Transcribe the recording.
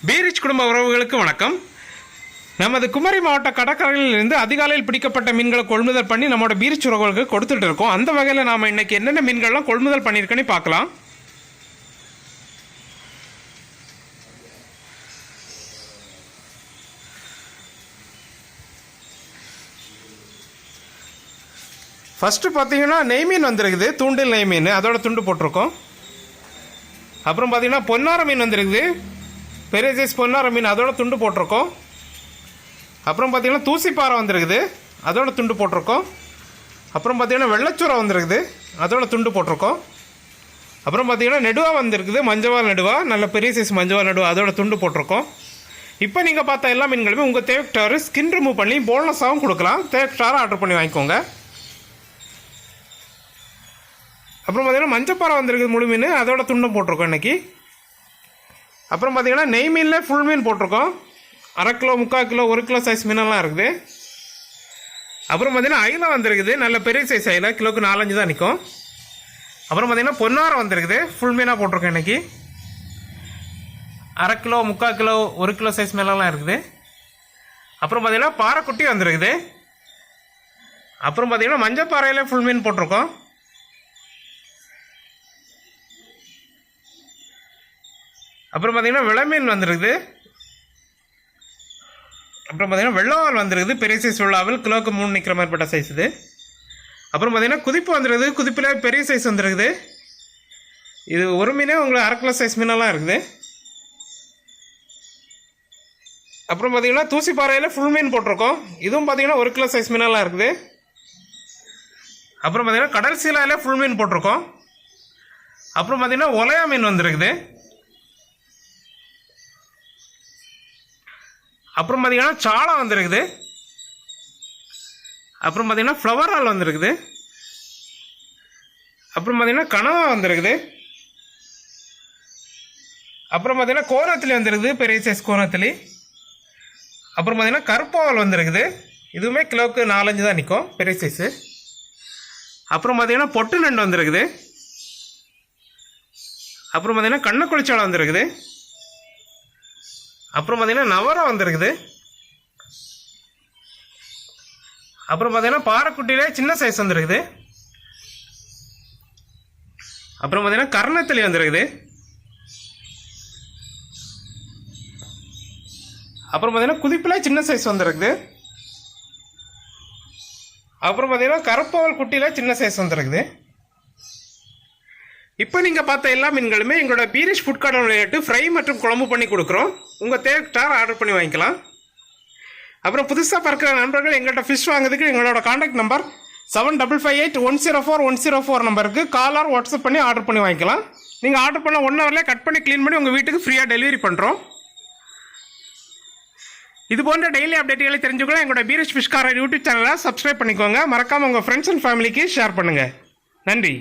பீரிச் குடும்ப உறவுகளுக்கு வணக்கம். நமது குமரி மாவட்ட கடற்கரையிலிருந்து அதிகாலையில் பிடிக்கப்பட்ட மீன்களை கொள்முதல் பண்ணி நம்மளோட பீரிச் உறவுகளுக்கு கொடுத்துட்டு இருக்கோம். அந்த வகையில் நாம் இன்னைக்கு என்னென்ன மீன்கள்லாம் கொள்முதல் பண்ணியிருக்கேன்னு பார்க்கலாம். ஃபஸ்ட்டு பார்த்தீங்கன்னா நெய் மீன் வந்துருக்குது, தூண்டில் நெய் மீன், அதோட துண்டு போட்டிருக்கோம். அப்புறம் பார்த்தீங்கன்னா பொன்னார மீன் வந்துருக்குது, பெரிய சைஸ் பொன்னார மீன், அதோட துண்டு போட்டிருக்கோம். அப்புறம் பார்த்தீங்கன்னா தூசிப்பாறை வந்துருக்குது, அதோட துண்டு போட்டிருக்கோம். அப்புறம் பார்த்தீங்கன்னா வெள்ளச்சூரை வந்துருக்குது, அதோட துண்டு போட்டிருக்கோம். அப்புறம் பார்த்தீங்கன்னா நெடுவா வந்துருக்குது, மஞ்சவால் நெடுவா, நல்ல பெரிய சைஸ் மஞ்சவால் நெடுவா, அதோட துண்டு போட்டிருக்கோம். இப்போ நீங்கள் பார்த்த எல்லா மீன்களுமே உங்கள் தேவைக்கு ஸ்கின் ரிமூவ் பண்ணி போனஸாகவும் கொடுக்கலாம். தேவைக்கு ஆர்டர் பண்ணி வாங்கிக்கோங்க. அப்புறம் பார்த்தீங்கன்னா மஞ்சப்பாறை வந்துருக்குது முழு மீன், அதோட துண்டும் போட்டிருக்கோம் இன்றைக்கி. அப்புறம் பார்த்தீங்கன்னா நெய் மீனில் ஃபுல் மீன் போட்டிருக்கோம். 1/2 கிலோ 3/4 கிலோ 1 கிலோ சைஸ் மீனெல்லாம் இருக்குது. அப்புறம் பார்த்தீங்கன்னா அயிலை வந்துருக்குது, நல்ல பெரிய சைஸ் அயிலை, கிலோக்கு 4-5 தான் நிற்கும். அப்புறம் பார்த்தீங்கன்னா பொன்னாரை வந்துருக்குது, ஃபுல் மீனாக போட்டிருக்கோம் இன்றைக்கி. 1/2 கிலோ 3/4 கிலோ 1 கிலோ சைஸ் மேலெல்லாம் இருக்குது. அப்புறம் பார்த்தீங்கன்னா பாறைக்குட்டி வந்துருக்குது. அப்புறம் பார்த்தீங்கன்னா மஞ்சப்பாறையில் ஃபுல் மீன் போட்டிருக்கோம். அப்புறம் பார்த்தீங்கன்னா வெள்ளை மீன் வந்துருக்குது. அப்புறம் பார்த்தீங்கன்னா வெள்ளவால் வந்துருக்குது, பெரிய சைஸ் வெள்ளாவல், கிலோக்கு 3 நிற்கிற மாதிரிப்பட்ட சைஸ் இது. அப்புறம் பார்த்தீங்கன்னா குதிப்பு வந்துருக்குது, குதிப்பில் பெரிய சைஸ் வந்துருக்குது. இது ஒரு மீனே உங்களுக்கு 1/2 கிலோ சைஸ் மீனெல்லாம் இருக்குது. அப்புறம் பார்த்தீங்கன்னா தூசிப்பாறையில் ஃபுல் மீன் போட்டிருக்கோம். இதுவும் பார்த்தீங்கன்னா 1 கிலோ சைஸ் மீனெல்லாம் இருக்குது. அப்புறம் பார்த்தீங்கன்னா கடல் சீலாயில் ஃபுல் மீன் போட்டிருக்கோம். அப்புறம் பார்த்தீங்கன்னா ஒலையா மீன் வந்துருக்குது. அப்புறம் பார்த்தீங்கன்னா சாளா வந்துருக்குது. அப்புறம் பார்த்தீங்கன்னா ஃப்ளவர் ஆல் வந்துருக்குது. அப்புறம் பார்த்தீங்கன்னா கனவா வந்துருக்குது. அப்புறம் பார்த்தீங்கன்னா கோரத்திலி வந்துருக்குது, பெரிய சைஸ் கோரத்திலி. அப்புறம் பார்த்தீங்கன்னா கருப்பாவல் வந்துருக்குது, இதுவுமே கிலோவுக்கு 4-5 தான் நிற்கும், பெரிய சைஸு. அப்புறம் பார்த்தீங்கன்னா பொட்டு நண்டு வந்துருக்குது. அப்புறம் பார்த்தீங்கன்னா கண்ணக்குளிச்சாலை வந்துருக்குது. அப்புறம் பார்த்தீங்கன்னா நவரா வந்துருக்குது. அப்புறம் பார்த்தீங்கன்னா பாறைக்குட்டியிலே சின்ன சைஸ் வந்துருக்குது. அப்புறம் பார்த்தீங்கன்னா கர்ணத்திலி வந்துருக்குது. அப்புறம் பார்த்தீங்கன்னா குதிப்பில் சின்ன சைஸ் வந்துருக்குது. அப்புறம் பார்த்தீங்கன்னா கருப்பாவல் குட்டியில் சின்ன சைஸ் வந்துருக்குது. இப்போ நீங்கள் பார்த்த எல்லா மீன்களுமே எங்களோட பீரிஷ் ஃபுட் கார்டன் விளையாட்டு ஃப்ரை மற்றும் குழம்பு பண்ணி கொடுக்குறோம். உங்கள் தேவைக்கு ஆர்டர் பண்ணி வாங்கிக்கலாம். அப்புறம் புதுசாக பார்க்குற நண்பர்கள் எங்கள்கிட்ட ஃபிஷ் வாங்குறதுக்கு எங்களோட காண்டாக்ட் நம்பர் 7558104104 நம்பருக்கு கால் ஆர் வாட்ஸ்அப் பண்ணி ஆர்டர் பண்ணி வாங்கிக்கலாம். நீங்கள் ஆர்டர் பண்ண 1 ஹவர்லேயே கட் பண்ணி க்ளீன் பண்ணி உங்கள் வீட்டுக்கு ஃப்ரீயாக டெலிவரி பண்ணுறோம். இது போன்ற டெய்லி அப்டேட்டுகளை தெரிஞ்சுக்கலாம் எங்களோட பீரிஷ் ஃபிஷ் கார்டன் யூடியூப் சேனலை சப்ஸ்கிரைப் பண்ணிக்கோங்க. மறக்காமல் உங்கள் ஃப்ரெண்ட்ஸ் அண்ட் ஃபேமிலிக்கு ஷேர் பண்ணுங்கள். நன்றி.